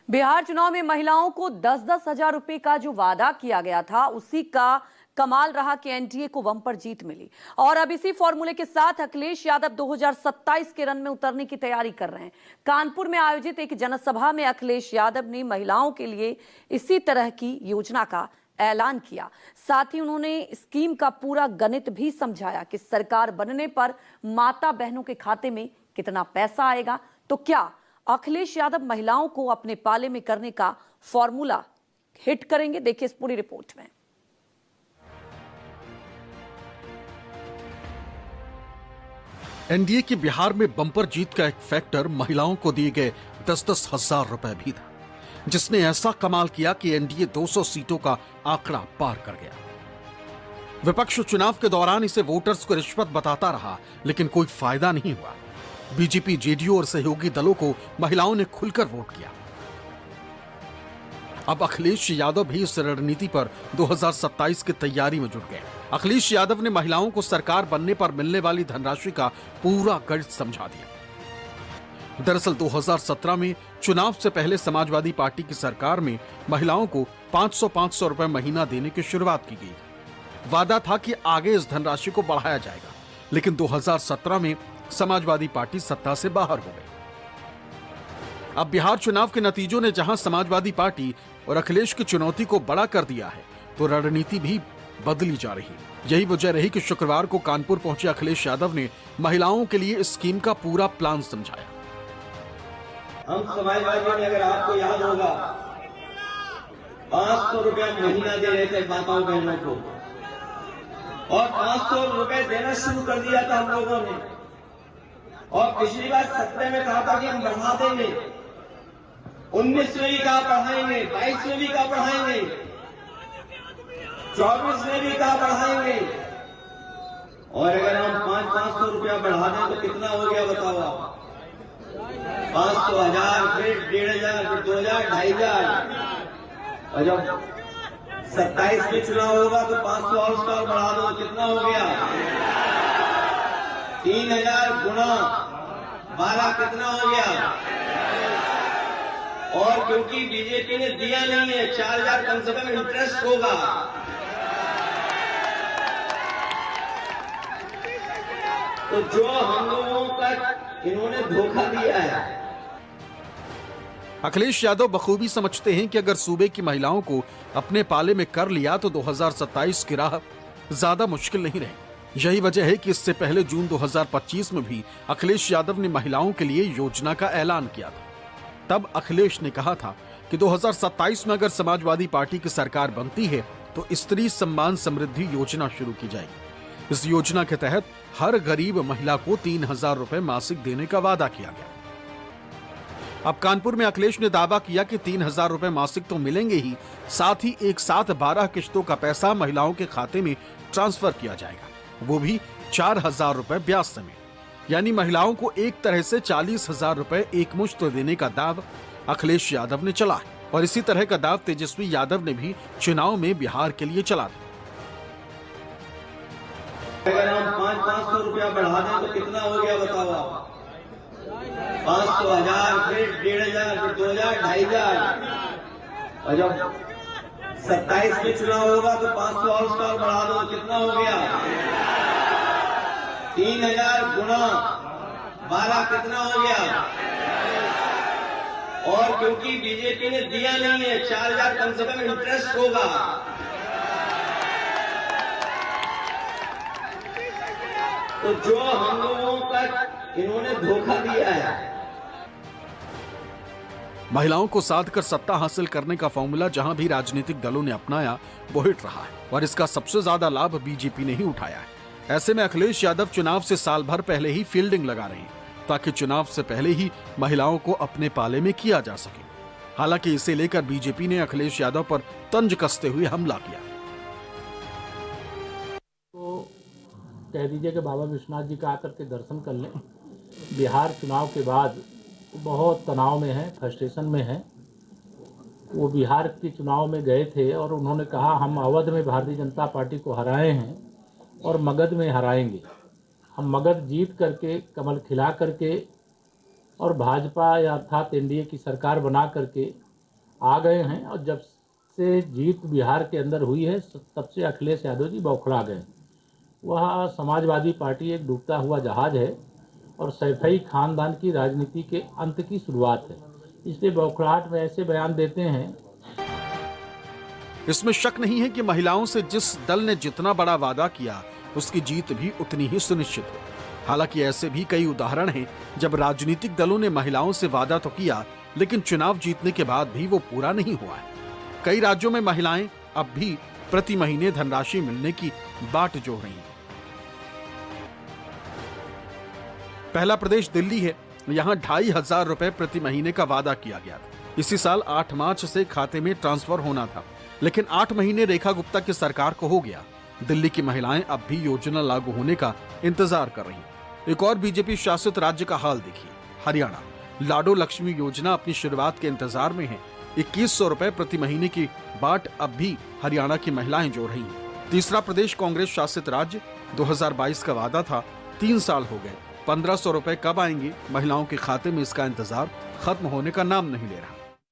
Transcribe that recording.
बिहार चुनाव में महिलाओं को 10-10 हजार रुपए का जो वादा किया गया था, उसी का कमाल रहा कि एनडीए को बम्पर जीत मिली। और अब इसी फॉर्मूले के साथ अखिलेश यादव 2027 के रन में उतरने की तैयारी कर रहे हैं। कानपुर में आयोजित एक जनसभा में अखिलेश यादव ने महिलाओं के लिए इसी तरह की योजना का ऐलान किया। साथ ही उन्होंने स्कीम का पूरा गणित भी समझाया कि सरकार बनने पर माता बहनों के खाते में कितना पैसा आएगा। तो क्या अखिलेश यादव महिलाओं को अपने पाले में करने का फॉर्मूला हिट करेंगे? देखिए इस पूरी रिपोर्ट में। एनडीए की बिहार में बम्पर जीत का एक फैक्टर महिलाओं को दिए गए 10-10 हजार रुपए भी था, जिसने ऐसा कमाल किया कि एनडीए 200 सीटों का आंकड़ा पार कर गया। विपक्ष चुनाव के दौरान इसे वोटर्स को रिश्वत बताता रहा, लेकिन कोई फायदा नहीं हुआ। बीजेपी, जेडीयू और सहयोगी दलों को महिलाओं ने खुलकर वोट किया। अब अखिलेश यादव भी इस रणनीति पर 2027 की तैयारी में जुट गए। अखिलेश यादव ने महिलाओं को सरकार बनने पर मिलने वाली धनराशि का पूरा गणित समझा दिया। दरअसल 2017 में चुनाव से पहले समाजवादी पार्टी की सरकार में महिलाओं को 500-500 रुपए महीना देने की शुरुआत की गई। वादा था कि आगे इस धनराशि को बढ़ाया जाएगा, लेकिन 2017 में समाजवादी पार्टी सत्ता से बाहर हो गई। अब बिहार चुनाव के नतीजों ने जहां समाजवादी पार्टी और अखिलेश की चुनौती को बड़ा कर दिया है, तो रणनीति भी बदली जा रही है। यही वजह रही कि शुक्रवार को कानपुर पहुंचे अखिलेश यादव ने महिलाओं के लिए इस स्कीम का पूरा प्लान समझाया। हम समाजवादियों ने, अगर आपको याद होगा, 500 रुपया महीना दे रहे थे माताओं बहनों को, और 500 रुपए देना शुरू कर दिया था हम लोगों ने। और पिछली बार सत्ते में कहा था कि हम बढ़ा देंगे, 19 में भी कहा बढ़ाएंगे, 22 में भी कहा बढ़ाएंगे, 24 में भी कहा बढ़ाएंगे। और अगर हम 500 रुपया बढ़ा दें तो कितना हो गया बताओ आप? 500, 1000, फिर 1500, फिर 2000, 2500। और जब 27 में चुनाव होगा तो 500 और उसका बढ़ा दो, कितना हो गया? 3000 गुना 12 कितना हो गया? और क्योंकि बीजेपी ने दिया नहीं है, 4000 कम से कम इंटरेस्ट होगा। तो जो हम लोगों तक इन्होंने धोखा दिया है। अखिलेश यादव बखूबी समझते हैं कि अगर सूबे की महिलाओं को अपने पाले में कर लिया तो 2027 की राह ज्यादा मुश्किल नहीं रहेगी। यही वजह है कि इससे पहले जून 2025 में भी अखिलेश यादव ने महिलाओं के लिए योजना का ऐलान किया था। तब अखिलेश ने कहा था कि 2027 में अगर समाजवादी पार्टी की सरकार बनती है तो स्त्री सम्मान समृद्धि योजना शुरू की जाएगी। इस योजना के तहत हर गरीब महिला को 3000 रुपए मासिक देने का वादा किया गया। अब कानपुर में अखिलेश ने दावा किया कि 3000 रुपए मासिक तो मिलेंगे ही, साथ ही एक साथ 12 किश्तों का पैसा महिलाओं के खाते में ट्रांसफर किया जाएगा, वो भी 4000 रुपए ब्याज समेत। यानी महिलाओं को एक तरह से 40,000 रुपए एक मुश्त देने का दाव अखिलेश यादव ने चला है। और इसी तरह का दाव तेजस्वी यादव ने भी चुनाव में बिहार के लिए चला था। अगर हम 500 रुपया बढ़ा दें तो कितना हो गया बताओ आप? 500, 1000, फिर 1500, फिर 2000, 2500। और जब 27 में चुनाव होगा तो 500 और उसका बढ़ा दो, कितना हो गया? 3000 गुना 12 कितना हो गया? और क्योंकि बीजेपी ने दिया नहीं है, 4000 कम से कम इंटरेस्ट होगा। तो जो हम लोगों तक इन्होंने धोखा दिया है। महिलाओं को साध कर सत्ता हासिल करने का फॉर्मूला जहां भी राजनीतिक दलों ने अपनाया वो हिट रहा है, और इसका सबसे ज्यादा लाभ बीजेपी ने ही उठाया है। ऐसे में अखिलेश यादव चुनाव से साल भर पहले ही फील्डिंग लगा रहे हैं, ताकि चुनाव से पहले ही महिलाओं को अपने पाले में किया जा सके। हालांकि इसे लेकर बीजेपी ने अखिलेश यादव पर तंज कसते हुए हमला किया। तो कह दीजिए कि बाबा विश्वनाथ जी का आकर के दर्शन कर लें। बिहार चुनाव के बाद बहुत तनाव में है, फ्रस्ट्रेशन में है। वो बिहार के चुनाव में गए थे और उन्होंने कहा हम अवध में भारतीय जनता पार्टी को हराए हैं और मगध में हराएंगे। हम मगध जीत करके, कमल खिला करके और भाजपा या अर्थात एनडीए की सरकार बना करके आ गए हैं और जब से जीत बिहार के अंदर हुई है तब से अखिलेश यादव जी बौखला गए। वह समाजवादी पार्टी एक डूबता हुआ जहाज है और सैफई खानदान की राजनीति के अंत की शुरुआत है, इसलिए बौखलाहट में ऐसे बयान देते हैं। इसमें शक नहीं है कि महिलाओं से जिस दल ने जितना बड़ा वादा किया उसकी जीत भी उतनी ही सुनिश्चित है। हालांकि ऐसे भी कई उदाहरण हैं जब राजनीतिक दलों ने महिलाओं से वादा तो किया लेकिन चुनाव जीतने के बाद भी वो पूरा नहीं हुआ है। कई राज्यों में महिलाएं अब भी प्रति महीने धनराशि मिलने की बाट जोड़ रही हैं। पहला प्रदेश दिल्ली है। यहां 2500 रुपए प्रति महीने का वादा किया गया था। इसी साल 8 मार्च से खाते में ट्रांसफर होना था, लेकिन 8 महीने रेखा गुप्ता की सरकार को हो गया। दिल्ली की महिलाएं अब भी योजना लागू होने का इंतजार कर रही हैं। एक और बीजेपी शासित राज्य का हाल देखिए, हरियाणा। लाडो लक्ष्मी योजना अपनी शुरुआत के इंतजार में है। 2100 रुपए प्रति महीने की बाट अब भी हरियाणा की महिलाएं जोड़ रही हैं। तीसरा प्रदेश कांग्रेस शासित राज्य। 2022 का वादा था, 3 साल हो गए। 1500 रुपए कब आएंगे महिलाओं के खाते में, इसका इंतजार खत्म होने का नाम नहीं ले रहा।